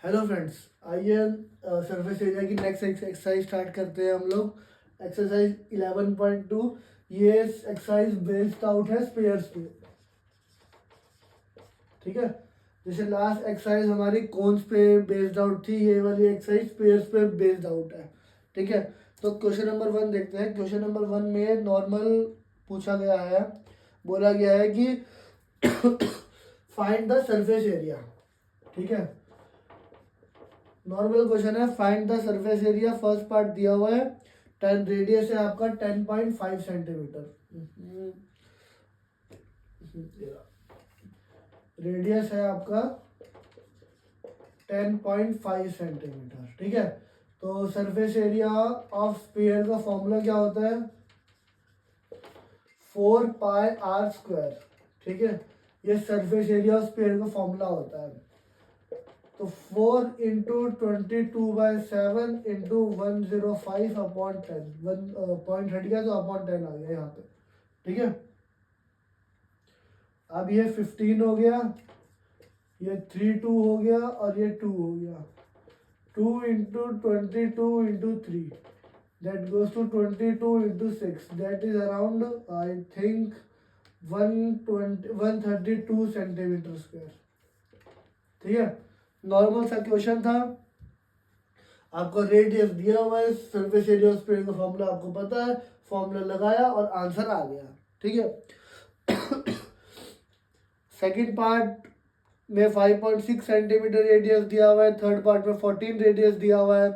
Hello friends, आइए surface area की next exercise start करते हैं हम लोग। एक्सरसाइज 11.2। ये एक्सरसाइज बेस्ड आउट है स्पेयर्स पे। ठीक है, जैसे लास्ट एक्सरसाइज हमारी कोन्स पे बेस्ड आउट थी, ये वाली एक्सरसाइज स्पेयर्स पे बेस्ड आउट है। ठीक है, तो क्वेश्चन नंबर 1 देखते हैं। क्वेश्चन नंबर 1 में नॉर्मल पूछा गया है, बोला गया है कि फाइंड द सरफेस एरिया। ठीक है, नॉर्मल क्वेश्चन है, find the surface area. First part दिया हुआ है 10, रेडियस है आपका 10.5 सेंटीमीटर। रेडियस है आपका 10.5 सेंटीमीटर। ठीक है, तो सरफेस एरिया ऑफ स्फीयर का फॉर्मूला क्या होता है? 4πr²। ठीक है, ये सरफेस एरिया ऑफ स्फीयर का फॉर्मूला होता है। तो 4 × 22/7 × 105/10। 1 हट गया तो अपॉन 10 आ गया यहाँ पे। ठीक है, अब ये 15 हो गया, ये 3 2 हो गया और ये 2 हो गया। 2 × 22 × 3, that goes to 22 × 6, that is around I think 132 centimetre square. ठीक है, नॉर्मल सा क्वेश्चन था। आपको रेडियस दिया हुआ है, सरफेस एरिया ऑफ स्फीयर का फॉर्मूला आपको पता है, फॉर्मूला लगाया और आंसर आ गया। ठीक है, सेकंड पार्ट में 5.6 सेंटीमीटर रेडियस दिया हुआ है, थर्ड पार्ट में 14 रेडियस दिया हुआ है।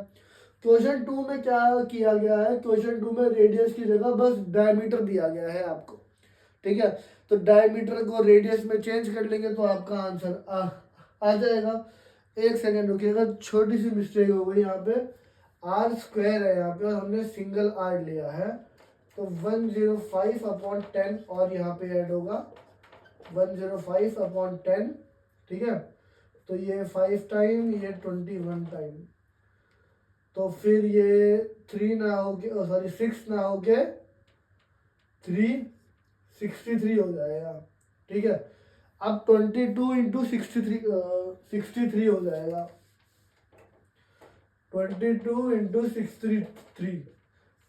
क्वेश्चन 2 में क्या किया गया है? क्वेश्चन 2 में रेडियस की जगह बस डायमीटर दिया गया है आपको। ठीक है, तो डायमीटर को रेडियस में चेंज कर लेंगे तो आपका आंसर आ जाएगा। एक सेकेंड रुकिएगा, छोटी सी मिस्टेक हो गई यहाँ पे। r² है यहाँ पे और हमने सिंगल r लिया है, तो 105/10 और यहाँ पे ऐड होगा 105/10। ठीक है, तो ये 5 टाइम, ये 21 टाइम, तो फिर ये 3 ना होके, सॉरी 6 ना होके 363 हो जाएगा। ठीक है, अब 22 × 63 हो जाएगा। 22 × 63,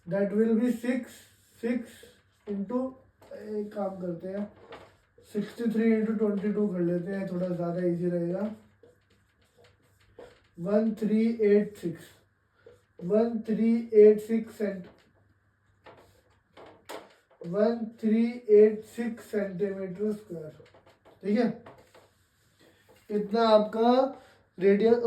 दैट विल बी 6 इंटू, एक काम करते हैं 63 × 22 कर लेते हैं, थोड़ा ज़्यादा इजी रहेगा। 1386 सेंटीमीटर स्क्वायर। ठीक है, इतना आपका रेडियस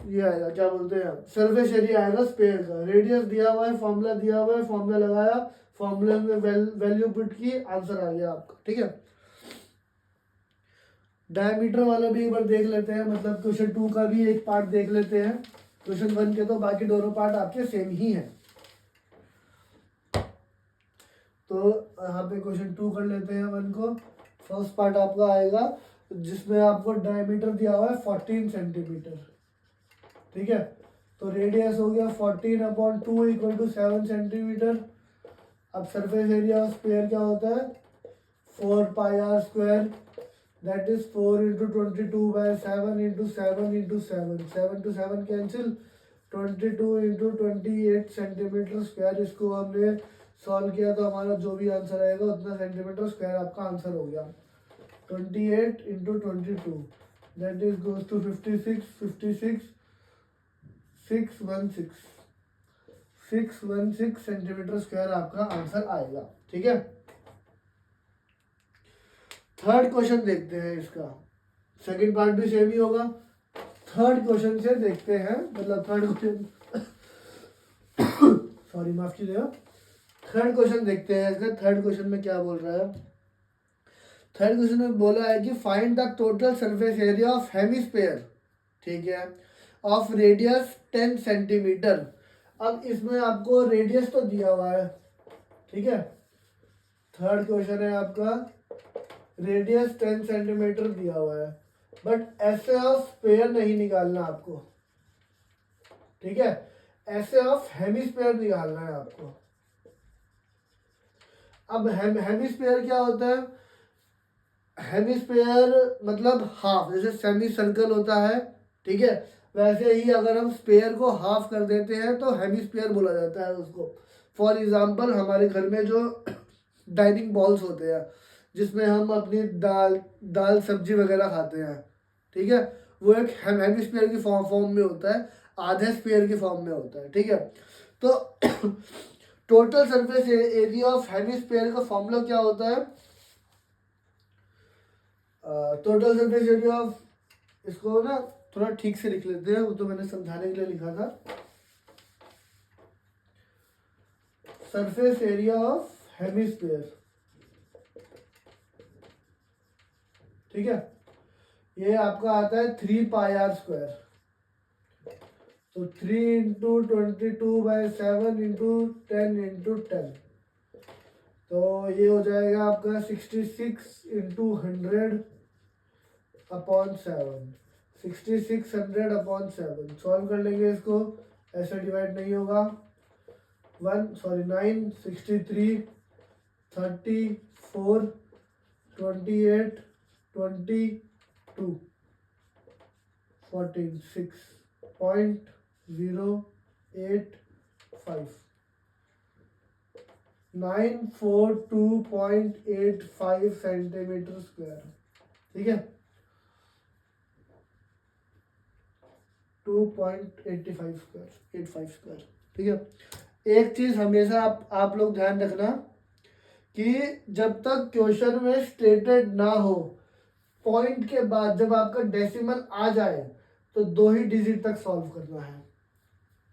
ये आएगा, क्या बोलते हैं, सरफेस एरिया आएगा स्पेयर का। रेडियस दिया हुआ है, फॉर्मूला दिया हुआ है, फॉर्मूला लगाया, फॉर्मूले में वैल्यू पुट की, आंसर आ गया आपका। ठीक है, डायमीटर वाला भी एक बार देख लेते हैं, मतलब क्वेश्चन 2 का भी एक पार्ट देख लेते हैं। क्वेश्चन 1 के तो बाकी दोनों पार्ट आपके सेम ही हैं। तो यहाँ पे क्वेश्चन 2 कर लेते हैं 1 को। फर्स्ट पार्ट आपका आएगा जिसमें आपको डायमीटर दिया हुआ है 14 सेंटीमीटर। ठीक है, तो रेडियस हो गया 14/2 = 7 सेंटीमीटर। अब सरफेस एरिया ऑफ स्फीयर क्या होता है? 4πr², that is 4 × 22/7 × 7 × 7, 7 to 7 cancel, 22 × 28 centimetre square. इसको हमने सॉल्व किया तो हमारा जो भी आंसर आएगा उतना सेंटीमीटर स्क्वायर आपका आंसर हो गया। 28 × 22, that is goes to 56 616 centimetre square आपका आंसर आएगा। ठीक है, थर्ड क्वेश्चन देखते हैं इसका। सेकंड पार्ट भी सेम ही होगा। थर्ड क्वेश्चन से देखते हैं, मतलब थर्ड क्वेश्चन सॉरी माफ कीजिएगा, थर्ड क्वेश्चन देखते हैं इसका। थर्ड क्वेश्चन में क्या बोल रहा है? थर्ड क्वेश्चन में बोला है कि find the total surface area of hemisphere. ठीक है, ऑफ रेडियस 10 सेंटीमीटर। अब इसमें आपको रेडियस तो दिया हुआ है। ठीक है, थर्ड क्वेश्चन है आपका, रेडियस 10 सेंटीमीटर दिया हुआ है, बट ऐसे ऑफ स्फीयर नहीं निकालना आपको। ठीक है, ऐसे ऑफ हेमिस्फीयर निकालना है आपको। अब हेमिस्फीयर क्या होता है? हेमिस्फीयर मतलब हाफ, जैसे सेमी सर्कल होता है। ठीक है, वैसे ही अगर हम स्पेयर को हाफ कर देते हैं तो हेमिस्फीयर बोला जाता है उसको। फॉर एग्जांपल हमारे घर में जो डाइनिंग बॉल्स होते हैं जिसमें हम अपनी दाल सब्जी वगैरह खाते हैं, ठीक है, वो एक हेमिस्फीयर की फॉर्म में होता है, आधे स्फीयर की फॉर्म में होता है, ठीक है। तो total surface area of hemisphere का फॉर्मूला क्या होता है? टोटल सरफेस एरिया ऑफ, इसको ना थोड़ा ठीक से लिख लेते हैं, वो तो मैंने समझाने के लिए लिखा था। सरफेस एरिया ऑफ हेमिस्फीयर, ठीक है, ये आपका आता है 3πr²। तो 3 × 22/7 × 10 × 10, तो ये हो जाएगा आपका 66 × 100/7। 6600/7 सॉल्व कर लेंगे इसको, ऐसे डिवाइड नहीं होगा। 9 63 34 28 22 14 6.085 942.85 सेंटीमीटर स्क्वायर, ठीक है, 2.85 स्क्वायर, 85 स्क्वायर, ठीक है। एक चीज़ हमेशा आप लोग ध्यान रखना कि जब तक क्वेश्चन में स्टेटेड ना हो, पॉइंट के बाद जब आपका डेसिमल आ जाए तो 2 ही डिजिट तक सॉल्व करना है,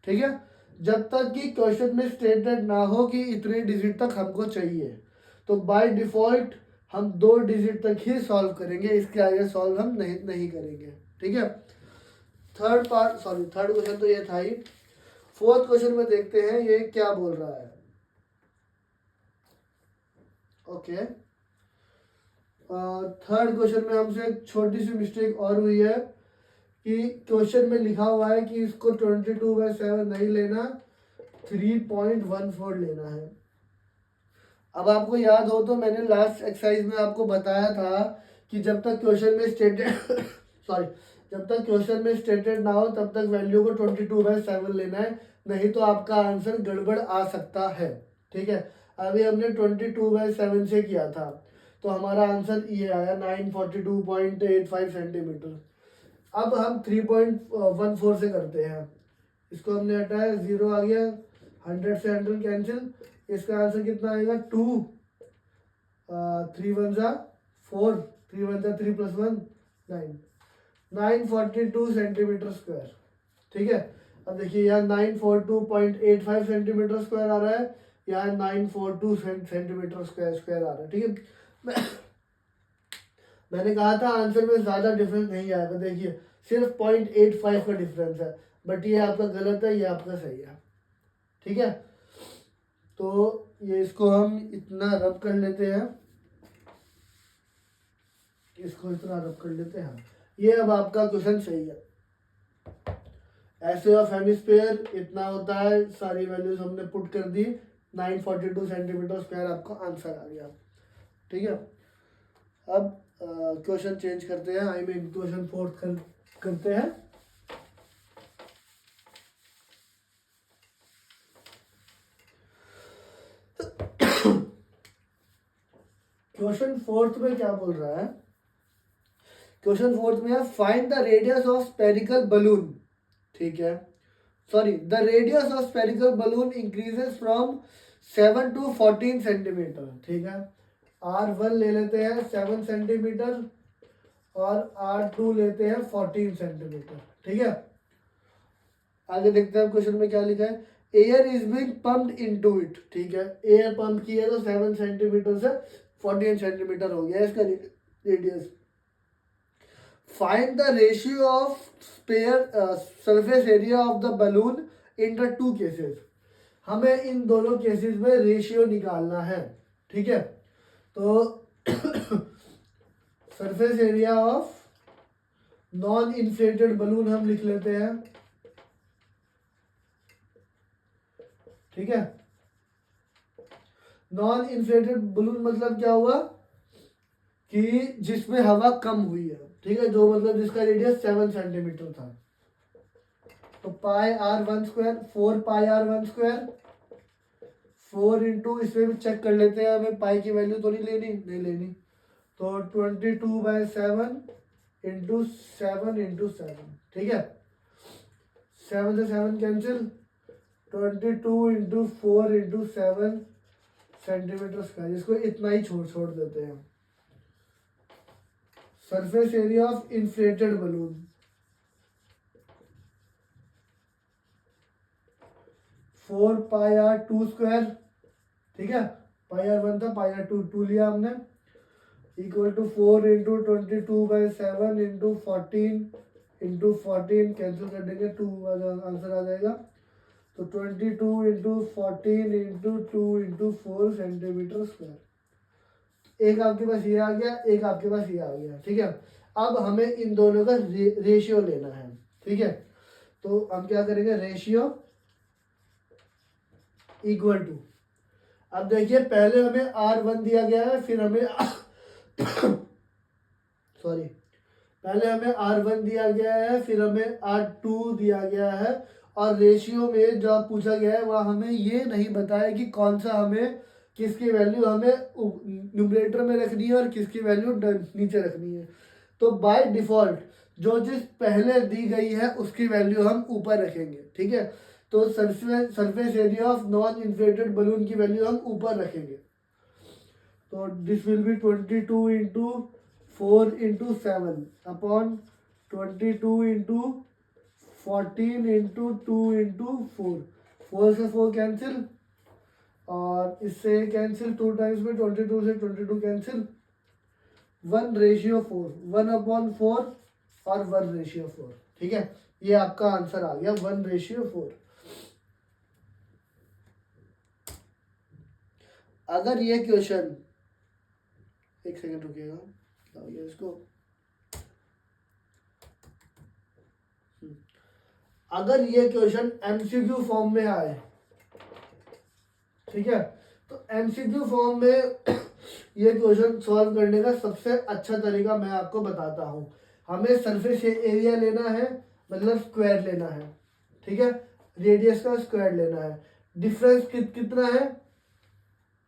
ठीक है। जब तक कि क्वेश्चन में स्टेटेड ना हो कि इतने डिजिट तक हमको चाहिए, तो बाय डिफॉल्ट हम 2 डिजिट तक ही सॉल्व करेंगे, इसके आगे सॉल्व हम नहीं करेंगे, ठीक है। थर्ड क्वेश्चन तो ये था ही। फोर्थ क्वेश्चन में देखते हैं ये क्या बोल रहा है। ओके, थर्ड क्वेश्चन में हमसे एक छोटी सी मिस्टेक और हुई है कि क्वेश्चन में लिखा हुआ है कि इसको 22/7 नहीं लेना, 3.14 लेना है। अब आपको याद हो तो मैंने लास्ट एक्सरसाइज में आपको बताया था कि जब तक क्वेश्चन में स्टेटेड जब तक क्वेश्चन में स्टेटेड ना हो तब तक वैल्यू को 22/7 लेना है, नहीं तो आपका आंसर गड़बड़ आ सकता है, ठीक है। अभी हमने 22/7 से किया था तो हमारा आंसर ये आया 942.85 सेंटीमीटर। अब हम 3.14 से करते हैं, इसको हमने हटाया, 0 आ गया, 100 से 100 कैंसिल, इसका आंसर कितना आएगा 2, 3 1 4, 3 1 3 + 1 9, 942 सेंटीमीटर स्क्वायर, ठीक है। अब देखिए यहाँ 942.85 सेंटीमीटर स्क्वायर आ रहा है, यहाँ 942 सेंटीमीटर स्क्वायर आ रहा है, ठीक है। मैंने कहा था आंसर में ज़्यादा डिफरेंस नहीं आएगा, देखिए सिर्फ 0.85 का डिफरेंस है, बट ये आपका गलत है, ये आपका सही है, ठीक है। तो ये इसको हम इतना रब कर लेते हैं, इसको इतना रब कर लेते हैं, ये अब आपका क्वेश्चन सही है। एसए ऑफ हेमिस्फीयर इतना होता है, सारी वैल्यूज हमने पुट कर दी, 942 सेंटीमीटर स्क्वायर आपका आंसर आ गया, ठीक है। अब क्वेश्चन चेंज करते हैं, आई मीन क्वेश्चन फोर्थ करते हैं। क्वेश्चन फोर्थ में क्या बोल रहा है? क्वेश्चन फोर्थ में है find the radius of spherical balloon, ठीक है, sorry, the radius of spherical balloon increases from 7 to 14 centimetre, ठीक है। R1 ले लेते हैं 7 सेंटीमीटर और R2 लेते हैं 14 सेंटीमीटर, ठीक है। आगे देखते हैं क्वेश्चन में क्या लिखा है, air is being pumped into it, ठीक है, एयर पंप किया तो 7 सेंटीमीटर से 14 सेंटीमीटर हो गया इसका radius. Find the ratio of surface area of the balloon in the 2 cases, हमें इन दोनों केसेस में रेशियो निकालना है, ठीक है। तो surface area of non inflated balloon हम लिख लेते हैं, ठीक है। नॉन इन्फ्लेटेड बलून मतलब क्या हुआ कि जिसमें हवा कम हुई है, ठीक है, जो मतलब जिसका रेडियस 7 सेंटीमीटर था, तो pi r one square 4 pi r one square 4 into, इसमें भी चेक कर लेते हैं, हमें पाई की वैल्यू तो नहीं लेनी। तो 22/7 इंटू 7, ठीक है। 7 से 7 cancel, 22 into 4 into 7 centimetre square, इसको इतना ही छोड़ देते हैं। Surface area of inflated balloon 4 pi r two square, ठीक है। पाई आर वन था, पाई आर टू लिया हमने, equal to 4 into 22/7 into 14 cancel कर देंगे, 2 आंसर आ जाएगा। तो 22 into 14 into 2 into 4 centimetre square. एक आपके पास ये आ गया, एक आपके पास ये आ गया, ठीक है। अब हमें इन दोनों का रेशियो लेना है, ठीक है। तो हम क्या करेंगे, रेशियो इक्वल टू, अब देखिए पहले हमें R1 दिया गया है, फिर हमें सॉरी, पहले हमें R1 दिया गया है, फिर हमें R2 दिया गया है, और रेशियो में जो पूछा गया है वह हमें ये नहीं बताया कि कौन सा हमें, किसकी वैल्यू हमें न्यूमरेटर में रखनी है और किसकी वैल्यू नीचे रखनी है। तो बाय डिफ़ॉल्ट जो चीज़ पहले दी गई है उसकी वैल्यू हम ऊपर रखेंगे, ठीक है। तो surface area of non inflated balloon की वैल्यू हम ऊपर रखेंगे। तो this will be 22 into 4 into 7 upon 22 into 14 into 2 into 4, 4 से 4 कैंसिल, और इससे कैंसिल 2 टाइम्स में 22 से 22 कैंसिल, 1/4, 1/4 और 1/4, ठीक है। ये आपका आंसर आ गया 1/4। अगर ये क्वेश्चन, एक सेकंड रुकिएगा, ये इसको, अगर ये क्वेश्चन एमसीक्यू फॉर्म में आए, ठीक है, तो एमसीक्यू फॉर्म में ये क्वेश्चन सॉल्व करने का सबसे अच्छा तरीका मैं आपको बताता हूँ। हमें सरफेस एरिया लेना है, मतलब स्क्वायर लेना है, ठीक है, रेडियस का स्क्वायर लेना है। डिफरेंस कितना है,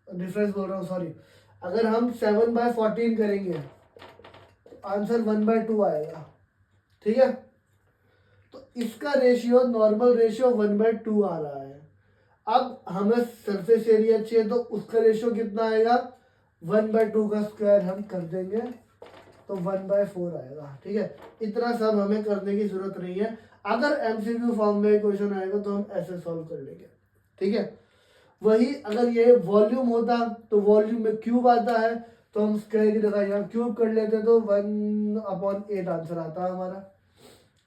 डिफरेंस बोल रहा हूँ सॉरी, अगर हम 7/14 करेंगे तो आंसर 1/2 आएगा, ठीक है। तो इसका रेशियो, नॉर्मल रेशियो 1/2 आ रहा है। अब हमें सरफेस एरिया चाहिए, तो उसका रेशियो कितना आएगा, 1/2 का स्क्वायर हम कर देंगे तो 1/4 आएगा, ठीक है। इतना सब हमें करने की जरूरत नहीं है। अगर एमसीक्यू फॉर्म में क्वेश्चन आएगा तो हम ऐसे सॉल्व कर लेंगे, ठीक है। वही अगर ये वॉल्यूम होता तो वॉल्यूम में क्यूब आता है, तो हम स्क्वायर की जगह यहाँ क्यूब कर लेते तो 1/8 आंसर आता है हमारा,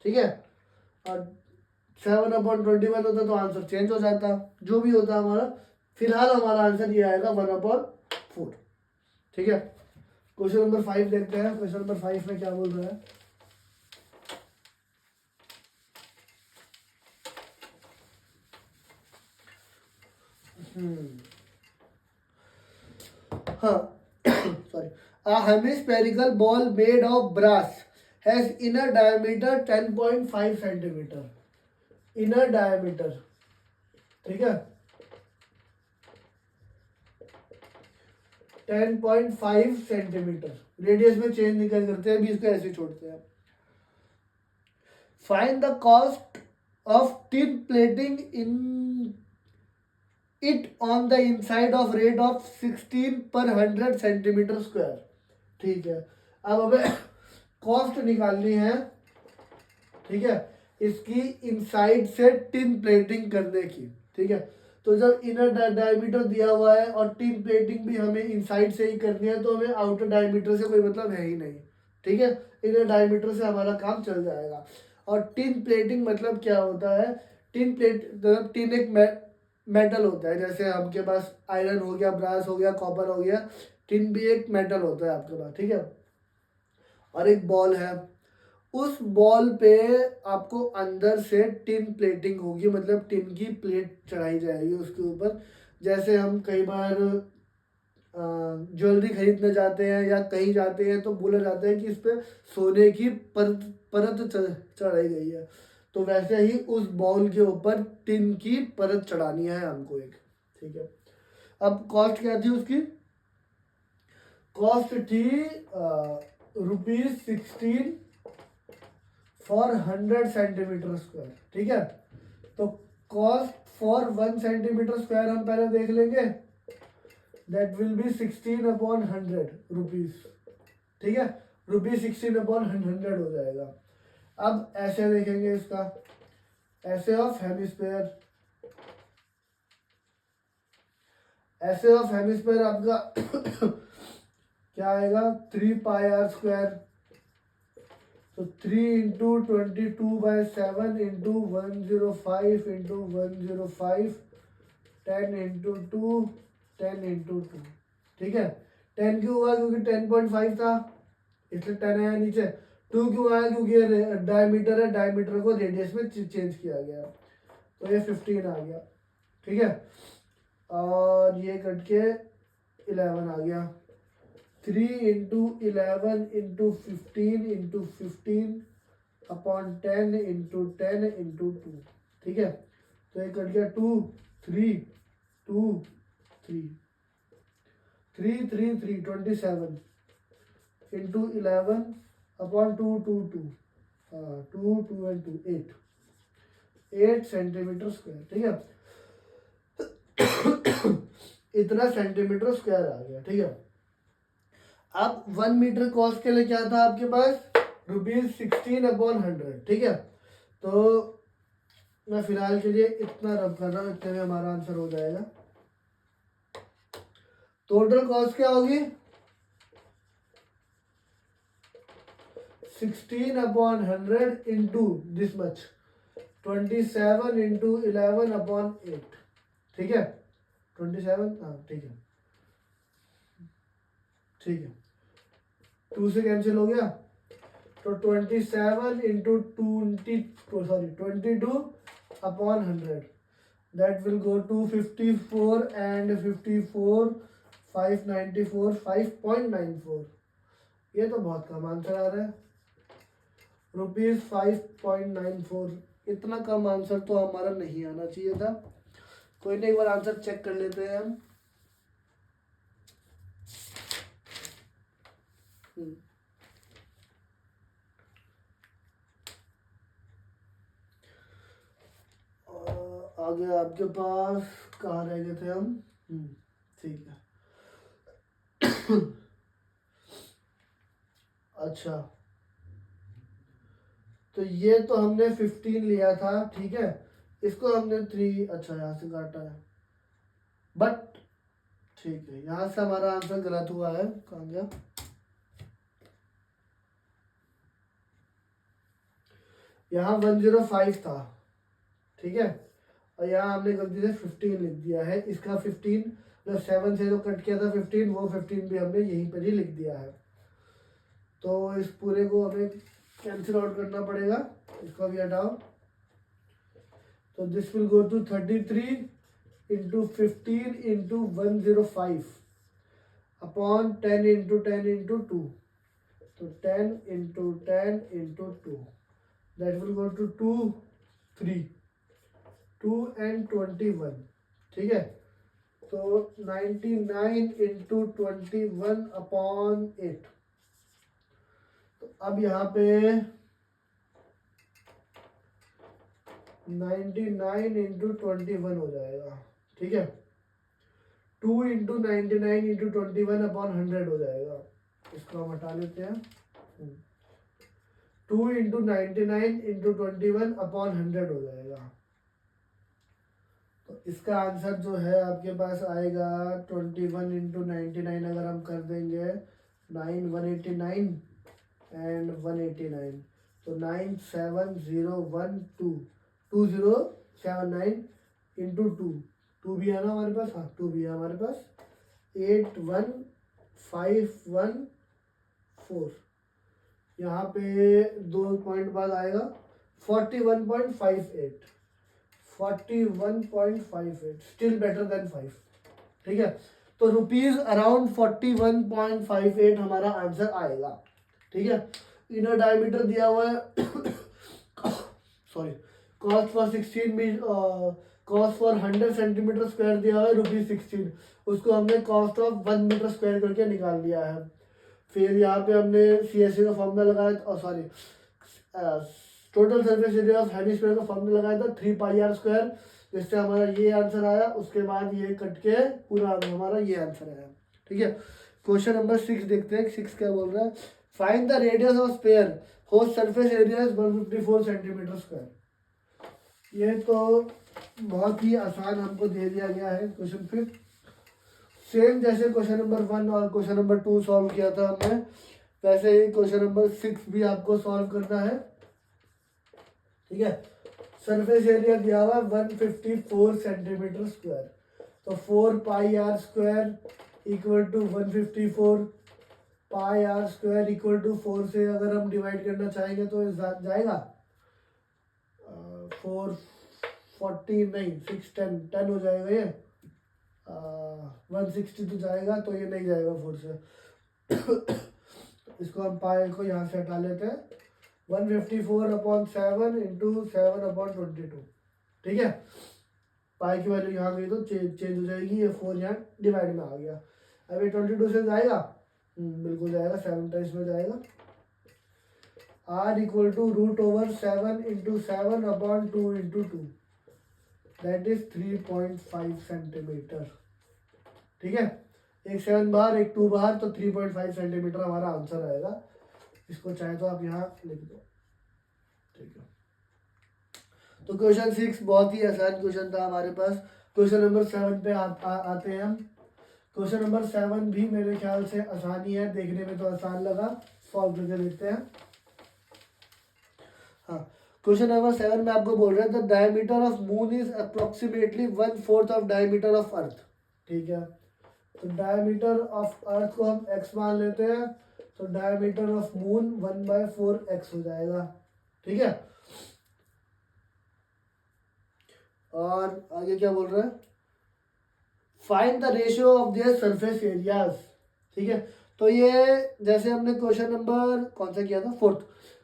ठीक है। और 7/21 होता तो आंसर चेंज हो जाता, जो भी होता हमारा। फिलहाल हमारा आंसर ये आएगा 1/4, ठीक है। क्वेश्चन नंबर 5 देखते हैं। क्वेश्चन नंबर 5 में क्या बोल रहा है, हाँ sorry, a hemispherical ball made of brass has inner diameter 10.5 centimeter, inner diameter, ठीक है, 10.5 सेंटीमीटर। रेडियस में चेंज निकल करते हैं, 20 को ऐसे छोड़ते हैं। Find the cost of tin plating in it on the inside of rate of 16/100 centimetre square, ठीक है। अब हमें कॉस्ट निकालनी है, ठीक है, इसकी इनसाइड से टिन प्लेटिंग करने की, ठीक है। तो जब इनर डायमीटर दिया हुआ है और टिन प्लेटिंग भी हमें इनसाइड से ही करनी है, तो हमें आउटर डायमीटर से कोई मतलब है ही नहीं, ठीक है। इनर डायमीटर से हमारा काम चल जाएगा। और टिन प्लेटिंग मतलब क्या होता है, टिन प्लेट मतलब टिन एक मेटल होता है, जैसे आपके पास आयरन हो गया, ब्रास हो गया, कॉपर हो गया, टिन भी एक मेटल होता है आपके पास, ठीक है। और एक बॉल है, उस बॉल पे आपको अंदर से टिन प्लेटिंग होगी, मतलब टिन की प्लेट चढ़ाई जाएगी उसके ऊपर। जैसे हम कई बार ज्वेलरी खरीदने जाते हैं या कहीं जाते हैं तो बोला जाता है कि इस पे सोने की परत परत चढ़ाई गई है। तो वैसे ही उस बॉल के ऊपर टिन की परत चढ़ानी है हमको एक, ठीक है। अब कॉस्ट क्या थी उसकी, कॉस्ट थी ₹16 फॉर 100 सेंटीमीटर स्क्वायर, ठीक है। तो कॉस्ट फॉर 1 सेंटीमीटर स्क्वायर हम पहले देख लेंगे, दैट विल बी 16/100 रुपीज, ठीक है। ₹16/100 हो जाएगा। अब ऐसे देखेंगे इसका, ऐसे ऑफ हेमिस्फेयर, ऐसे ऑफ हेमिस्फेयर आपका क्या आएगा, 3πr²। तो 3 into 22/7 into 105 into 105, 10 into 2, 10 into 2, ठीक है। 10 क्यों हुआ, क्योंकि 10.5 था इसलिए 10 आया नीचे। 2 क्यों आया, क्योंकि ये डायमीटर है, डायमीटर को रेडियस में चेंज किया गया, तो ये 15 आ गया, ठीक है। और ये कट के 11 आ गया। 3 into 11 into 15 into 15 upon 10 into 10 into 2, ठीक है। तो ये कट गया 2 3 2 3 3 3 3 27 into 11 upon 2 2 2 2 2 and 2 8 centimetre square, ठीक है। इतना सेंटीमीटर स्क्वायर आ गया, ठीक है। अब 1 मीटर कॉस्ट के लिए क्या था आपके पास, ₹16/100, ठीक है। तो मैं फिलहाल के लिए इतना रब कर रहा हूँ, इतने में हमारा आंसर हो जाएगा। टोटल कॉस्ट क्या होगी, 16/100 इंटू दिस मच, 27 इंटू 11/8, ठीक है। 27, हाँ ठीक है, ठीक है। 2 से कैंसिल हो गया, तो 27 into 22/100, that will go to 54 and 54 594 5.94। ये तो बहुत कम आंसर आ रहा है, ₹5.94। इतना कम आंसर तो हमारा नहीं आना चाहिए था। कोई नहीं, एक बार आंसर चेक कर लेते हैं हम। आगे आपके पास कहाँ रह गए थे हम, ठीक है। अच्छा, तो ये तो हमने 15 लिया था, ठीक है। इसको हमने 3, अच्छा यहाँ से काटा है, बट ठीक है, यहाँ से हमारा आंसर गलत हुआ है, कहाँ गया, यहाँ 105 था, ठीक है। और यहाँ हमने गलती से 15 लिख दिया है। इसका 15 मतलब 7 से जो कट किया था 15, वो 15 भी हमने यहीं पर ही लिख दिया है। तो इस पूरे को हमें कैंसिल आउट करना पड़ेगा, इसको भी हटाओ। तो this will go to 33 into 15 into 105 upon 10 into 10 into 2, तो 10 into 10 into 2, that will go to 2 3 2 and 21, ठीक है। तो 99 इंटू 21 अपॉन 8। तो अब यहाँ पे 99 इंटू 21 हो जाएगा, ठीक है। 2 इंटू 99 इंटू 21 अपॉन 100 हो जाएगा। इसको हम हटा लेते हैं। 2 इंटू 99 इंटू 21 अपॉन 100 हो जाएगा। तो इसका आंसर जो है आपके पास आएगा 21 इंटू 99, अगर हम कर देंगे 189 एंड 189, तो 97012 2079 इंटू 2 भी है ना हमारे पास, हाँ 2 भी है हमारे पास, 81514। यहाँ पे 2 पॉइंट बाद आएगा 41.58, 41.58, स्टिल बेटर देन 5, ठीक है। तो रुपीज अराउंड 41.58 हमारा आंसर आएगा, ठीक है। इनर डायमीटर दिया हुआ है सॉरी, कॉस्ट फॉर 16 में कॉस्ट फॉर 100 सेंटीमीटर स्क्वायर दिया हुआ है ₹16, उसको हमने कॉस्ट ऑफ 1 मीटर स्क्वायर करके निकाल लिया है। फिर यहाँ पे हमने CSA का फॉर्मूला लगाया, और sorry total surface area of hemisphere का फॉर्मूला लगाया था 3πr², जिससे हमारा ये आंसर आया। उसके बाद ये कट के पूरा हमारा ये आंसर आया। ठीक है, क्वेश्चन नंबर 6 देखते हैं। 6 क्या बोल रहा है, find the radius of sphere host surface area is 154 centimetre square. ये तो बहुत ही आसान हमको दे दिया गया है क्वेश्चन। फिर सेम जैसे क्वेश्चन नंबर 1 और क्वेश्चन नंबर 2 सॉल्व किया था हमने, वैसे ही क्वेश्चन नंबर 6 भी आपको सॉल्व करना है। ठीक है, सरफेस एरिया दिया हुआ 154 सेंटीमीटर स्क्वायर, तो 4πr² equal to 154, πr² equal to 4 से अगर हम डिवाइड करना चाहेंगे तो जाएगा 440 नहीं 610 हो जाएगा। ये 160 तो जाएगा, तो ये नहीं जाएगा 4 से। इसको हम पाई को यहाँ से हटा लेते हैं, 154/7 इंटू 7/22। ठीक है, पाई की वैल्यू यहाँ गई तो चेंज हो जाएगी, ये 4 यहाँ डिवाइड में आ गया। अब ये 22 से जाएगा, बिल्कुल जाएगा, 7 टाइम्स में जाएगा। r equal to √7 into 7/2 into 2, that is 3.5 centimetre. ठीक है, एक 7 बाहर एक 2 बाहर, तो 3.5 सेंटीमीटर हमारा आंसर आएगा। इसको चाहे तो आप यहाँ लिख दो। ठीक है, तो क्वेश्चन 6 बहुत ही आसान क्वेश्चन था हमारे पास। क्वेश्चन नंबर 7 पे आते हैं हम। क्वेश्चन नंबर 7 भी मेरे ख्याल से आसान ही है, देखने में तो आसान लगा, सॉल्व करके देखते हैं। हाँ, क्वेश्चन नंबर 7 में आपको बोल रहे थे diameter of moon is approximately 1/4 of diameter of earth. ठीक है, तो डायमीटर ऑफ अर्थ को हम x मान लेते हैं, तो डायमीटर ऑफ मून 1/4x हो जाएगा। ठीक है, और आगे क्या बोल रहा है, find the ratio of their surface areas. ठीक है, तो ये जैसे हमने क्वेश्चन नंबर कौन सा किया था, 4th,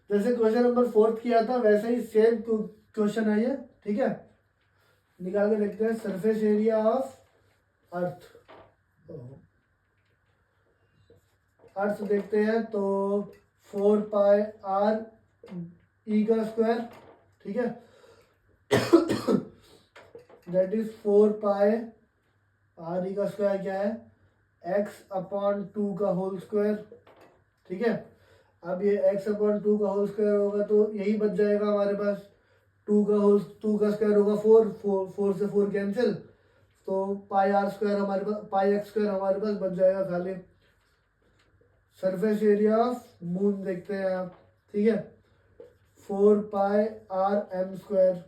जैसे क्वेश्चन नंबर 4th किया था वैसे ही सेम क्वेश्चन है ये। ठीक है, निकाल के देखते हैं सरफेस एरिया ऑफ अर्थ। अर्थ देखते हैं तो 4πr e का स्क्वायर। ठीक है, दैट इज 4πr e का स्क्वायर क्या है, x/2 का होल स्क्वायर। ठीक है, अब ये x/2 का होल स्क्वायर होगा तो यही बच जाएगा हमारे पास, 2 का स्क्वायर होगा 4 से 4 कैंसिल, तो πr² हमारे पास, πx² हमारे पास बच जाएगा खाली। सरफेस एरिया ऑफ मून देखते हैं आप। ठीक है, 4πrm²,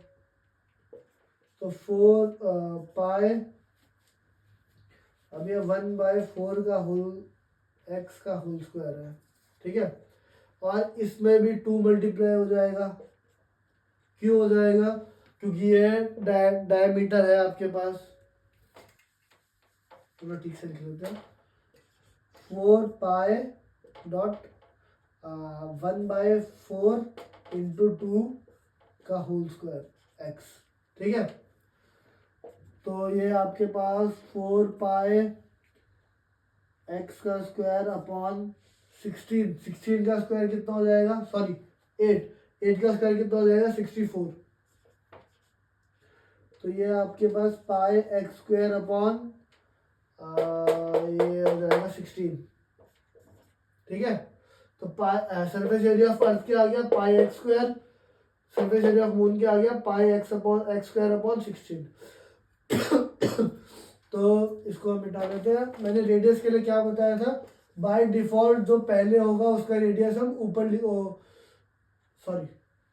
तो 4 अब ये 1/4 का होल x का होल स्क्वायर है। ठीक है, और इसमें भी 2 मल्टीप्लाई हो जाएगा। क्यों हो जाएगा, क्योंकि ये डायमीटर है आपके पास। थोड़ा ठीक से लिख लेते हैं, 4π डॉट 1/4 इंटू 2 का होल स्क्वायर x। ठीक है, तो ये आपके पास 4π x का स्क्वायर अपॉन 16 का स्क्वायर कितना हो जाएगा, सॉरी 8 का स्क्वायर कितना हो जाएगा, 64। तो ये आपके पास πx² अपॉन ये हो जाएगा 16। ठीक है, तो सरफेस एरिया ऑफ अर्थ क्या आ गया, πx², surface area of moon क्या आ गया, πx² अपॉन 16। तो इसको हम मिटा देते हैं। मैंने रेडियस के लिए क्या बताया था, बाय डिफॉल्ट जो पहले होगा उसका रेडियस हम ऊपर, सॉरी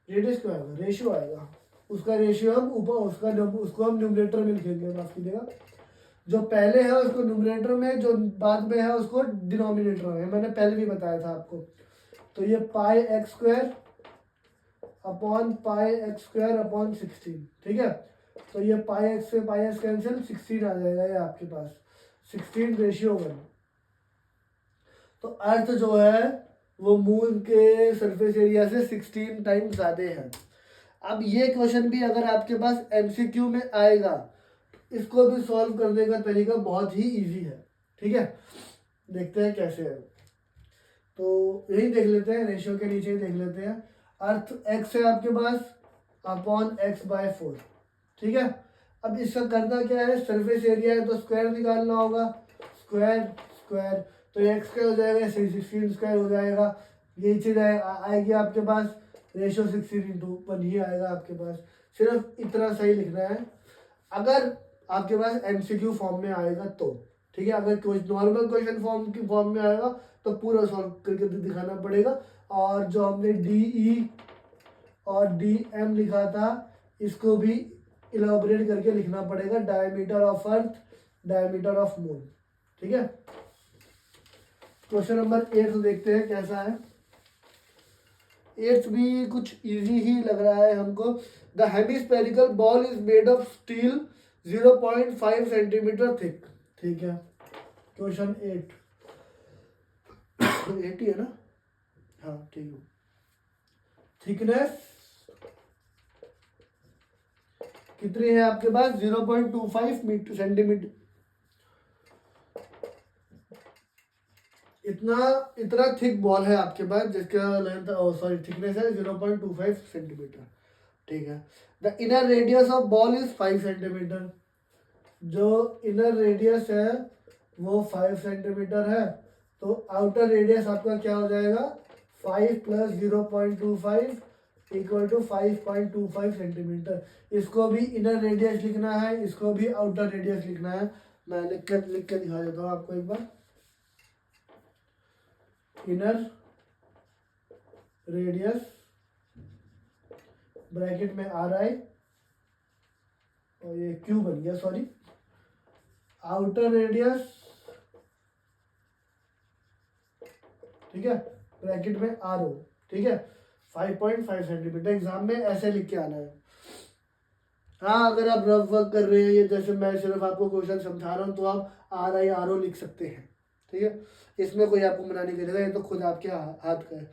रेडियस क्या आएगा, रेशियो आएगा, उसका रेशियो हम ऊपर, उसको हम न्यूमरेटर में लिखेंगे, माफ कीजिएगा। जो पहले है उसको न्यूमरेटर में, जो बाद में है उसको डिनोमिनेटर में, मैंने पहले भी बताया था आपको। तो ये πx² अपॉन πx² अपॉन 16। ठीक है, तो ये πx से πx कैंसिल, 16 आ जाएगा ये आपके पास, 16:1। तो अर्थ जो है वो मून के सरफेस एरिया से 16 टाइम्स ज़्यादा है। अब ये क्वेश्चन भी अगर आपके पास एमसीक्यू में आएगा, इसको भी सॉल्व करने का तरीका बहुत ही इजी है। ठीक है, देखते हैं कैसे है। तो यही देख लेते हैं, रेशियो के नीचे ही देख लेते हैं। अर्थ एक्स है आपके पास अपॉन x/4। ठीक है, अब इसका करना क्या है, सरफेस एरिया है तो स्क्वायर निकालना होगा। स्क्वायर स्क्वायर तो एक्स का हो जाएगा 16 हो जाएगा। ये चीज़ आएगी आपके पास, रेशियो 16:1 ही आएगा आपके पास। सिर्फ इतना सही लिखना है अगर आपके पास एमसीक्यू फॉर्म में आएगा तो। ठीक है, अगर नॉर्मल क्वेश्चन फॉर्म में आएगा तो पूरा सॉल्व करके दिखाना पड़ेगा। और जो हमने DE और DM लिखा था, इसको भी इलाबोरेट करके लिखना पड़ेगा। Diameter of earth, diameter of moon. ठीक है, क्वेश्चन नंबर 8 देखते हैं कैसा है। 8 भी कुछ इजी ही लग रहा है हमको। The hemispherical ball is made of steel 0.5 centimetre thick. ठीक है, क्वेश्चन 8 ही है ना, हाँ ठीक है। थिकनेस कितनी है आपके पास, 0.25 सेंटीमीटर। इतना थिक बॉल है आपके पास जिसका लेंथ सॉरी थिकनेस है 0.25 सेंटीमीटर। ठीक है, the inner radius of ball is 5 centimetre. जो इनर रेडियस है वो 5 सेंटीमीटर है, तो आउटर रेडियस आपका क्या हो जाएगा, 5 + 0.25 = 5.25 सेंटीमीटर। इसको भी इनर रेडियस लिखना है, इसको भी आउटर रेडियस लिखना है। मैं लिख के दिखा देता हूँ आपको एक बार। इनर रेडियस ब्रैकेट में RI और ये Q बन गया, सॉरी। आउटर रेडियस, ठीक है, ब्रैकेट में RO। ठीक है, 5.5 सेंटीमीटर। एग्जाम में ऐसे लिख के आना है। हाँ, अगर आप रफ वर्क कर रहे हैं, ये जैसे मैं सिर्फ आपको क्वेश्चन समझा रहा हूँ, तो आप RI RO लिख सकते हैं। ठीक है, इसमें कोई आपको मना नहीं करेगा, ये तो खुद आपके हाथ का है।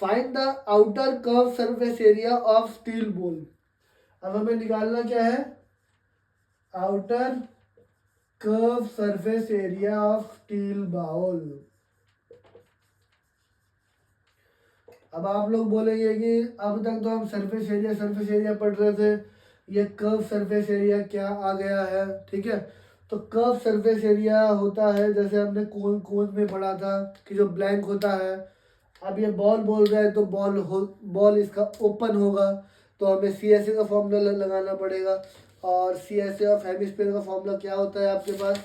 Find the outer curve surface area of steel ball. अब हमें निकालना क्या है, outer curve surface area of steel bowl. अब आप लोग बोलेंगे कि अब तक तो हम सरफेस एरिया पढ़ रहे थे, ये कर्व सरफेस एरिया क्या आ गया है। ठीक है, तो कर्व सरफेस एरिया होता है, जैसे हमने कोन में पढ़ा था कि जो ब्लैंक होता है। अब ये बॉल बोल रहा है तो बॉल इसका ओपन होगा, तो हमें CSA का फॉर्मूला लगाना पड़ेगा। और CSA ऑफ हेमिस्फीयर का फॉर्मूला क्या होता है आपके पास,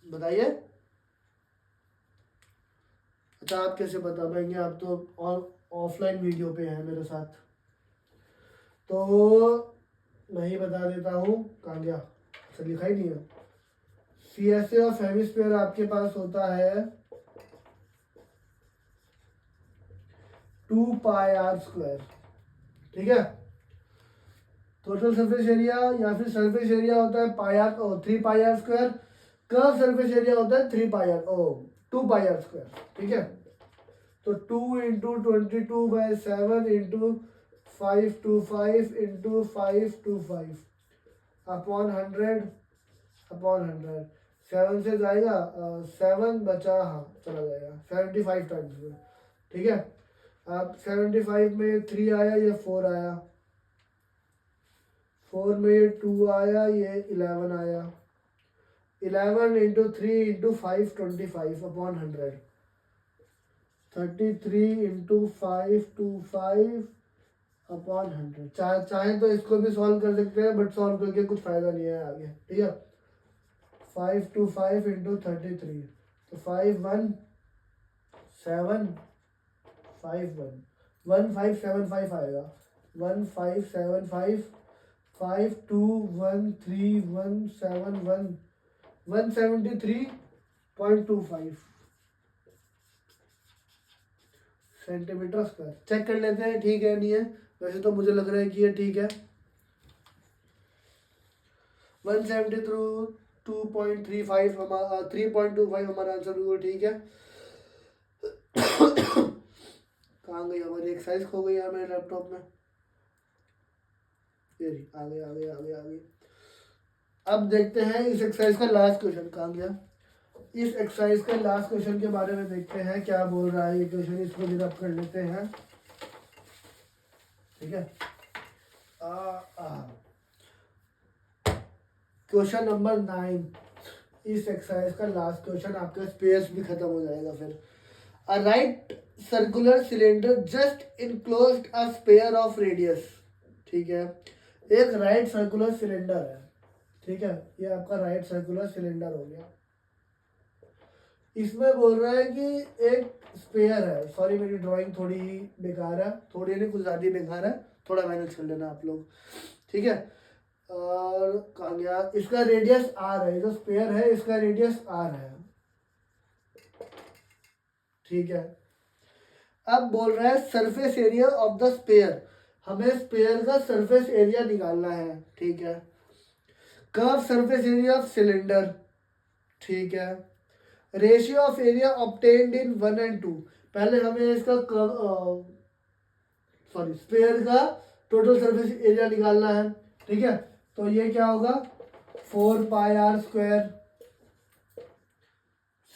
बताइए। अच्छा, आप कैसे बता पाएंगे, आप तो ऑफलाइन वीडियो पे हैं मेरे साथ। तो नहीं बता देता हूँ, कहाँ गया, अच्छा लिखा ही नहीं है। CSA ऑफ हेमिस्फीयर आपके पास होता है 2πr²। ठीक है, टोटल सरफेस एरिया या फिर सरफेस एरिया होता है 3πr²। कर्व सरफेस एरिया होता है 2πr²। ठीक है, तो 2 × 22/7 × 525 × 525 अपॉन 100 7 से जाएगा, 7 बचा, हाँ चला जाएगा 75 टाइम्स में। ठीक है, अब 75 में 3 आया, ये 4 आया, 4 में ये 2 आया, ये 11 आया। 11 × 3 × 5 25 अपॉन 100, 33 × 525 अपॉन 100। चाहे तो इसको भी सॉल्व कर सकते हैं, बट सॉल्व करके कुछ फायदा नहीं है आगे। ठीक है, 525 × 33, तो 1575 आएगा। 1575 5213171 173.25 सेंटीमीटर स्क्वायर। चेक कर लेते हैं ठीक है नहीं है, वैसे तो मुझे लग रहा है कि ये ठीक है। 173.35 हमारा 3.25 हमारा आंसर बिल्कुल ठीक है। कहाँ गई हमारी एक्सरसाइज, खो गई यार मेरे लैपटॉप में। ये रही, आ गई आ गई आ गई आ गई। अब देखते हैं इस एक्सरसाइज का लास्ट क्वेश्चन, कहाँ गया। इस एक्सरसाइज का लास्ट क्वेश्चन के बारे में देखते हैं क्या बोल रहा है ये क्वेश्चन, इसको भी रब कर लेते हैं, ठीक है। क्वेश्चन नंबर 9, इस एक्सरसाइज का लास्ट क्वेश्चन, आपका स्पेस भी खत्म हो जाएगा फिर। A right circular cylinder just enclosed a sphere of radius, ठीक है। एक राइट सर्कुलर सिलेंडर है, ठीक है, ये आपका राइट सर्कुलर सिलेंडर हो गया। इसमें बोल रहा है कि एक स्पेयर है, सॉरी मेरी ड्राइंग थोड़ी ही बेकार है, थोड़ी नहीं कुछ ज़्यादा ही बेकार है, थोड़ा मैनेज कर लेना आप लोग, ठीक है। और कहाँ गया, इसका रेडियस आर है, जो स्पेयर है इसका रेडियस आर है, ठीक है। अब बोल रहा है surface area of the sphere, हमें स्पेयर का सरफेस एरिया निकालना है, ठीक है। Curve surface area of cylinder, ठीक है। Ratio of area obtained in 1 and 2, पहले हमें इसका सॉरी स्पेयर का टोटल सरफेस एरिया निकालना है, ठीक है। तो ये क्या होगा 4πr²,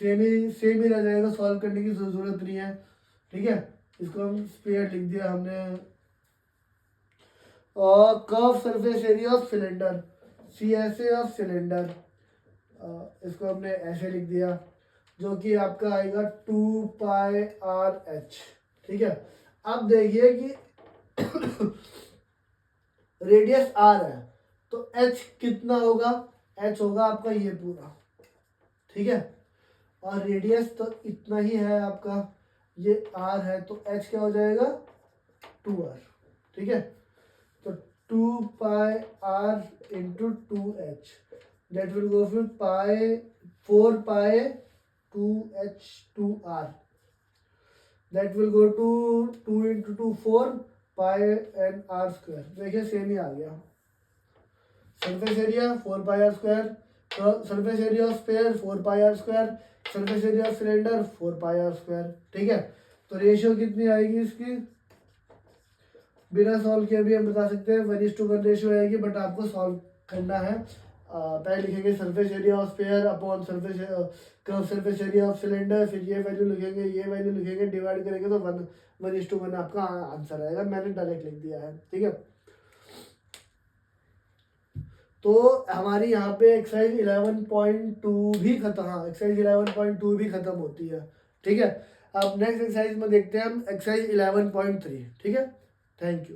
सेम ही रह जाएगा, सॉल्व करने की जरूरत नहीं है, ठीक है। इसको हम स्पेयर लिख दिया हमने। और curve surface area of cylinder, CSA of cylinder, इसको हमने ऐसे लिख दिया, जो कि आपका आएगा 2πRh, ठीक है। अब देखिए कि रेडियस r है तो h कितना होगा, h होगा आपका ये पूरा, ठीक है। और रेडियस तो इतना ही है आपका, ये r है तो h क्या हो जाएगा 2r, ठीक है। तो 2πr into 2h, that will go for 4π2h2r, that will go to 2 into 2 4 pi and r², देखिए सेम ही आ गया। Surface area 4πr², surface area of sphere 4πr², surface area of cylinder 4πr², ठीक है। तो ratio कितनी आएगी इसकी, बिना solve किए भी हम बता सकते हैं 1:1 रेशियो आएगी, बट आपको सॉल्व करना है। पहले लिखेंगे surface area of sphere upon surface area of cylinder, फिर ये वैल्यू लिखेंगे, ये वैल्यू लिखेंगे, डिवाइड करेंगे तो 1:1 आपका आंसर आएगा। मैंने डायरेक्ट लिख दिया है, ठीक है। तो हमारी यहाँ पे एक्सरसाइज 11.2 भी खत्म, हाँ एक्सरसाइज 11.2 भी खत्म होती है, ठीक है। अब नेक्स्ट एक्सरसाइज में देखते हैं हम एक्सरसाइज 11.3, ठीक है। Thank you.